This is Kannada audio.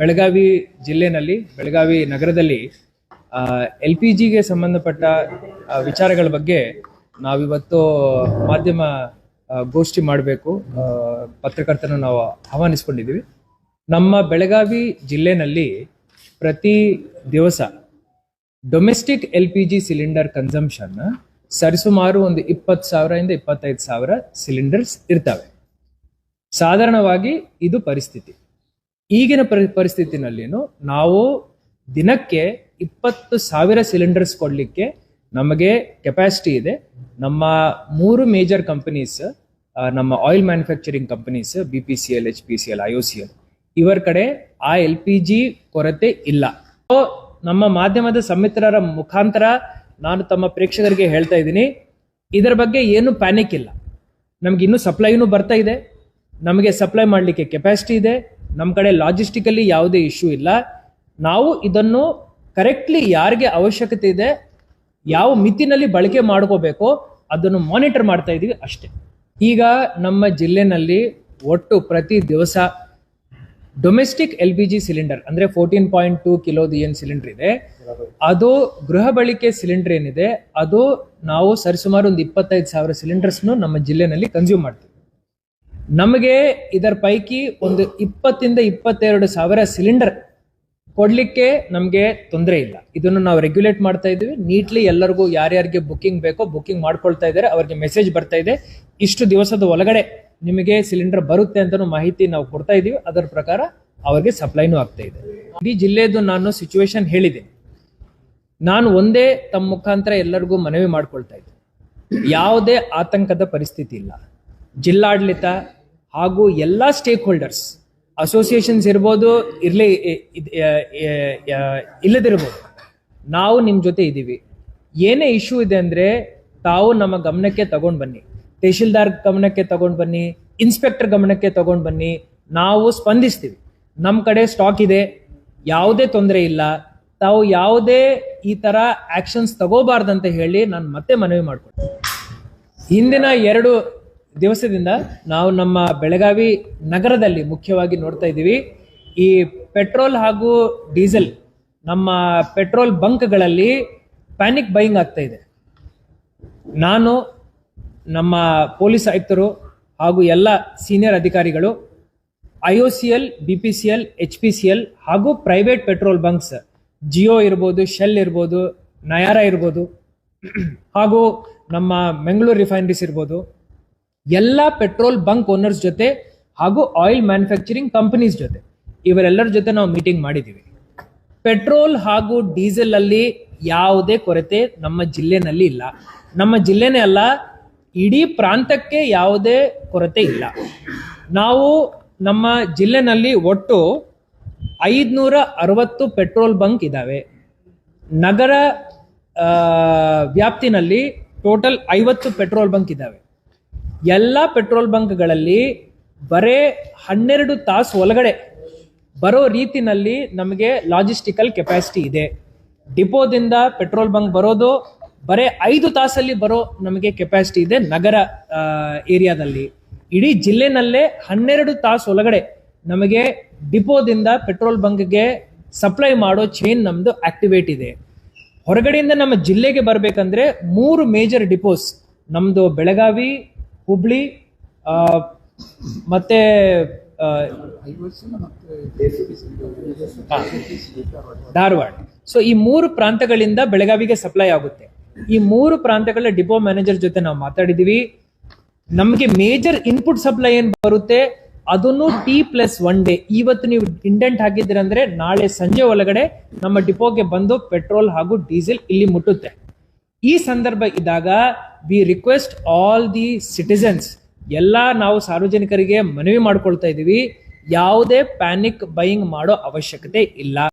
ಬೆಳಗಾವಿ ಜಿಲ್ಲೆನಲ್ಲಿ ಬೆಳಗಾವಿ ನಗರದಲ್ಲಿ LPGಗೆ ಸಂಬಂಧಪಟ್ಟ ವಿಚಾರಗಳ ಬಗ್ಗೆ ನಾವಿವತ್ತು ಮಾಧ್ಯಮ ಗೋಷ್ಠಿ ಮಾಡಬೇಕು ಪತ್ರಕರ್ತರನ್ನು ನಾವು ಆಹ್ವಾನಿಸಿಕೊಂಡಿದ್ದೀವಿ. ನಮ್ಮ ಬೆಳಗಾವಿ ಜಿಲ್ಲೆನಲ್ಲಿ ಪ್ರತಿ ದಿವಸ ಡೊಮೆಸ್ಟಿಕ್ LPG ಸಿಲಿಂಡರ್ ಕನ್ಸಂಪ್ಷನ್ ಸರಿಸುಮಾರು ಒಂದು 20,000 ಇಂದ 25,000 ಸಿಲಿಂಡರ್ಸ್ ಇರ್ತವೆ. ಸಾಧಾರಣವಾಗಿ ಇದು ಪರಿಸ್ಥಿತಿ. ಈಗಿನ ಪರಿಸ್ಥಿತಿನಲ್ಲಿನೂ ನಾವು ದಿನಕ್ಕೆ 20,000 ಸಿಲಿಂಡರ್ಸ್ ಕೊಡಲಿಕ್ಕೆ ನಮಗೆ ಕೆಪಾಸಿಟಿ ಇದೆ. ನಮ್ಮ 3 ಮೇಜರ್ ಕಂಪನೀಸ್, ನಮ್ಮ oil manufacturing companies BPCL, HPCL, IOCL, ಇವರ ಕಡೆ ಆ LPG ಕೊರತೆ ಇಲ್ಲ. ನಮ್ಮ ಮಾಧ್ಯಮದ ಸಮಿತ್ರರ ಮುಖಾಂತರ ನಾನು ತಮ್ಮ ಪ್ರೇಕ್ಷಕರಿಗೆ ಹೇಳ್ತಾ ಇದ್ದೀನಿ, ಇದರ ಬಗ್ಗೆ ಏನು ಪ್ಯಾನಿಕ್ ಇಲ್ಲ. ನಮ್ಗೆ ಇನ್ನೂ ಸಪ್ಲೈನೂ ಬರ್ತಾ ಇದೆ, ನಮಗೆ ಸಪ್ಲೈ ಮಾಡಲಿಕ್ಕೆ ಕೆಪಾಸಿಟಿ ಇದೆ, ನಮ್ಮ ಕಡೆ ಲಾಜಿಸ್ಟಿಕಲಿ ಯಾವುದೇ ಇಶ್ಯೂ ಇಲ್ಲ. ನಾವು ಇದನ್ನು ಕರೆಕ್ಟ್ಲಿ ಯಾರಿಗೆ ಅವಶ್ಯಕತೆ ಇದೆ, ಯಾವ ಮಿತಿನಲ್ಲಿ ಬಳಕೆ ಮಾಡ್ಕೋಬೇಕೋ ಅದನ್ನು ಮಾನಿಟರ್ ಮಾಡ್ತಾ ಇದ್ದೀವಿ ಅಷ್ಟೇ. ಈಗ ನಮ್ಮ ಜಿಲ್ಲೆನಲ್ಲಿ ಒಟ್ಟು ಪ್ರತಿ ದಿವಸ ಡೊಮೆಸ್ಟಿಕ್ LPG ಸಿಲಿಂಡರ್ ಅಂದ್ರೆ 14.2 ಕಿಲೋದು ಏನು ಸಿಲಿಂಡರ್ ಇದೆ, ಅದು ಗೃಹ ಬಳಕೆ ಸಿಲಿಂಡರ್ ಏನಿದೆ, ಅದು ನಾವು ಸರಿಸುಮಾರು ಒಂದು 25,000 ಸಿಲಿಂಡರ್ಸ್ನು ನಮ್ಮ ಜಿಲ್ಲೆನಲ್ಲಿ ಕನ್ಸ್ಯೂಮ್ ಮಾಡ್ತೀವಿ. ನಮಗೆ ಇದರ ಪೈಕಿ ಒಂದು 20 ಇಂದ 22,000 ಸಿಲಿಂಡರ್ ಕೊಡ್ಲಿಕ್ಕೆ ನಮಗೆ ತೊಂದರೆ ಇಲ್ಲ. ಇದನ್ನು ನಾವು ರೆಗ್ಯುಲೇಟ್ ಮಾಡ್ತಾ ಇದ್ದೀವಿ. ನೀಟ್ಲಿ ಎಲ್ಲರಿಗೂ ಯಾರ್ಯಾರಿಗೆ ಬುಕ್ಕಿಂಗ್ ಬೇಕೋ ಬುಕ್ಕಿಂಗ್ ಮಾಡ್ಕೊಳ್ತಾ ಇದ್ದಾರೆ. ಅವ್ರಿಗೆ ಮೆಸೇಜ್ ಬರ್ತಾ ಇದೆ, ಇಷ್ಟು ದಿವಸದ ಒಳಗಡೆ ನಿಮಗೆ ಸಿಲಿಂಡರ್ ಬರುತ್ತೆ ಅಂತ ಮಾಹಿತಿ ನಾವು ಕೊಡ್ತಾ ಇದ್ದೀವಿ. ಅದರ ಪ್ರಕಾರ ಅವರಿಗೆ ಸಪ್ಲೈನೂ ಆಗ್ತಾ ಇದೆ. ಇಡೀ ಜಿಲ್ಲೆದು ನಾನು ಸಿಚುವೇಶನ್ ಹೇಳಿದ್ದೀನಿ. ನಾನು ಒಂದೇ ತಮ್ಮ ಮುಖಾಂತರ ಎಲ್ಲರಿಗೂ ಮನವಿ ಮಾಡ್ಕೊಳ್ತಾ ಇದ್ದೆ, ಯಾವುದೇ ಆತಂಕದ ಪರಿಸ್ಥಿತಿ ಇಲ್ಲ. ಜಿಲ್ಲಾಡಳಿತ ಹಾಗೂ ಎಲ್ಲ ಸ್ಟೇಕ್ ಹೋಲ್ಡರ್ಸ್, ಅಸೋಸಿಯೇಷನ್ಸ್ ಇರ್ಬೋದು, ಇಲ್ಲದಿರ್ಬೋದು, ನಾವು ನಿಮ್ಮ ಜೊತೆ ಇದ್ದೀವಿ. ಏನೇ ಇಶ್ಯೂ ಇದೆ ಅಂದರೆ ತಾವು ನಮ್ಮ ಗಮನಕ್ಕೆ ತಗೊಂಡು ಬನ್ನಿ, ತಹಶೀಲ್ದಾರ್ ಗಮನಕ್ಕೆ ತಗೊಂಡು ಬನ್ನಿ, ಇನ್ಸ್ಪೆಕ್ಟರ್ ಗಮನಕ್ಕೆ ತಗೊಂಡು ಬನ್ನಿ, ನಾವು ಸ್ಪಂದಿಸ್ತೀವಿ. ನಮ್ಮ ಕಡೆ ಸ್ಟಾಕ್ ಇದೆ, ಯಾವುದೇ ತೊಂದರೆ ಇಲ್ಲ. ತಾವು ಯಾವುದೇ ಈ ಥರ ಆ್ಯಕ್ಷನ್ಸ್ ತಗೋಬಾರ್ದಂತ ಹೇಳಿ ನಾನು ಮತ್ತೆ ಮನವಿ ಮಾಡ್ಕೊಳ್ತೀನಿ. ಹಿಂದಿನ 2 ದಿವಸದಿಂದ ನಾವು ನಮ್ಮ ಬೆಳಗಾವಿ ನಗರದಲ್ಲಿ ಮುಖ್ಯವಾಗಿ ನೋಡ್ತಾ ಇದ್ದೀವಿ, ಈ ಪೆಟ್ರೋಲ್ ಹಾಗೂ ಡೀಸೆಲ್ ನಮ್ಮ ಪೆಟ್ರೋಲ್ ಬಂಕ್ಗಳಲ್ಲಿ ಪ್ಯಾನಿಕ್ ಬೈಯಿಂಗ್ ಆಗ್ತಾ ಇದೆ. ನಾನು ನಮ್ಮ ಪೊಲೀಸ್ ಆಯುಕ್ತರು ಹಾಗೂ ಎಲ್ಲ ಸೀನಿಯರ್ ಅಧಿಕಾರಿಗಳು IOCL, BPCL, HPCL ಹಾಗೂ ಪ್ರೈವೇಟ್ ಪೆಟ್ರೋಲ್ ಬಂಕ್ಸ್, ಜಿಯೋ ಇರ್ಬೋದು, ಶೆಲ್ ಇರ್ಬೋದು, ನಯಾರ ಇರ್ಬೋದು, ಹಾಗೂ ನಮ್ಮ ಮಂಗಳೂರು ರಿಫೈನರೀಸ್ ಇರ್ಬೋದು, ಎಲ್ಲ ಪೆಟ್ರೋಲ್ ಬಂಕ್ ಓನರ್ಸ್ ಜೊತೆ ಹಾಗೂ ಆಯಿಲ್ ಮ್ಯಾನುಫ್ಯಾಕ್ಚರಿಂಗ್ ಕಂಪನೀಸ್ ಜೊತೆ, ಇವರೆಲ್ಲರ ಜೊತೆ ನಾವು ಮೀಟಿಂಗ್ ಮಾಡಿದ್ದೀವಿ. ಪೆಟ್ರೋಲ್ ಹಾಗೂ ಡೀಸೆಲ್ ಅಲ್ಲಿ ಯಾವುದೇ ಕೊರತೆ ನಮ್ಮ ಜಿಲ್ಲೆನಲ್ಲಿ ಇಲ್ಲ. ನಮ್ಮ ಜಿಲ್ಲೆನೇ ಅಲ್ಲ, ಇಡೀ ಪ್ರಾಂತಕ್ಕೆ ಯಾವುದೇ ಕೊರತೆ ಇಲ್ಲ. ನಾವು ನಮ್ಮ ಜಿಲ್ಲೆನಲ್ಲಿ ಒಟ್ಟು 560 ಪೆಟ್ರೋಲ್ ಬಂಕ್ ಇದ್ದಾವೆ. ನಗರ ವ್ಯಾಪ್ತಿನಲ್ಲಿ ಟೋಟಲ್ 50 ಪೆಟ್ರೋಲ್ ಬಂಕ್ ಇದ್ದಾವೆ. ಎಲ್ಲ ಪೆಟ್ರೋಲ್ ಬಂಕ್ಗಳಲ್ಲಿ ಬರೇ 12 ತಾಸು ಒಳಗಡೆ ಬರೋ ರೀತಿನಲ್ಲಿ ನಮಗೆ ಲಾಜಿಸ್ಟಿಕಲ್ ಕೆಪಾಸಿಟಿ ಇದೆ. ಡಿಪೋದಿಂದ ಪೆಟ್ರೋಲ್ ಬಂಕ್ ಬರೋದು ಬರೇ 5 ತಾಸಲ್ಲಿ ಬರೋ ನಮಗೆ ಕೆಪಾಸಿಟಿ ಇದೆ. ನಗರ ಏರಿಯಾದಲ್ಲಿ ಇಡೀ ಜಿಲ್ಲೆನಲ್ಲೇ 12 ತಾಸು ಒಳಗಡೆ ನಮಗೆ ಡಿಪೋದಿಂದ ಪೆಟ್ರೋಲ್ ಬಂಕ್ಗೆ ಸಪ್ಲೈ ಮಾಡೋ ಚೈನ್ ನಮ್ದು ಆಕ್ಟಿವೇಟ್ ಇದೆ. ಹೊರಗಡೆಯಿಂದ ನಮ್ಮ ಜಿಲ್ಲೆಗೆ ಬರಬೇಕಂದ್ರೆ 3 ಮೇಜರ್ ಡಿಪೋಸ್ ನಮ್ದು ಬೆಳಗಾವಿ, ಹುಬ್ಳಿ ಮತ್ತೆ ಧಾರವಾಡ. ಸೊ ಈ 3 ಪ್ರಾಂತಗಳಿಂದ ಬೆಳಗಾವಿಗೆ ಸಪ್ಲೈ ಆಗುತ್ತೆ. ಈ 3 ಪ್ರಾಂತಗಳ ಡಿಪೋ ಮ್ಯಾನೇಜರ್ ಜೊತೆ ನಾವು ಮಾತಾಡಿದೀವಿ. ನಮಗೆ ಮೇಜರ್ ಇನ್ಪುಟ್ ಸಪ್ಲೈ ಏನ್ ಬರುತ್ತೆ ಅದನ್ನು T+1 ಡೇ, ಇವತ್ತು ನೀವು ಇಂಡೆಂಟ್ ಹಾಕಿದ್ದೀರಂದ್ರೆ ನಾಳೆ ಸಂಜೆ ಒಳಗಡೆ ನಮ್ಮ ಡಿಪೋಗೆ ಬಂದು ಪೆಟ್ರೋಲ್ ಹಾಗೂ ಡೀಸೆಲ್ ಇಲ್ಲಿ ಮುಟ್ಟುತ್ತೆ. ಈ ಸಂದರ್ಭ ಇದ್ದಾಗ V request all the citizens, ಎಲ್ಲ ನಾವು ಸಾರ್ವಜನಿಕರಿಗೆ ಮನವಿ ಮಾಡ್ಕೊಳ್ತಾ ಇದ್ದೀವಿ, ಯಾವುದೇ ಪ್ಯಾನಿಕ್ ಬೈಯಿಂಗ್ ಮಾಡೋ ಅವಶ್ಯಕತೆ ಇಲ್ಲ.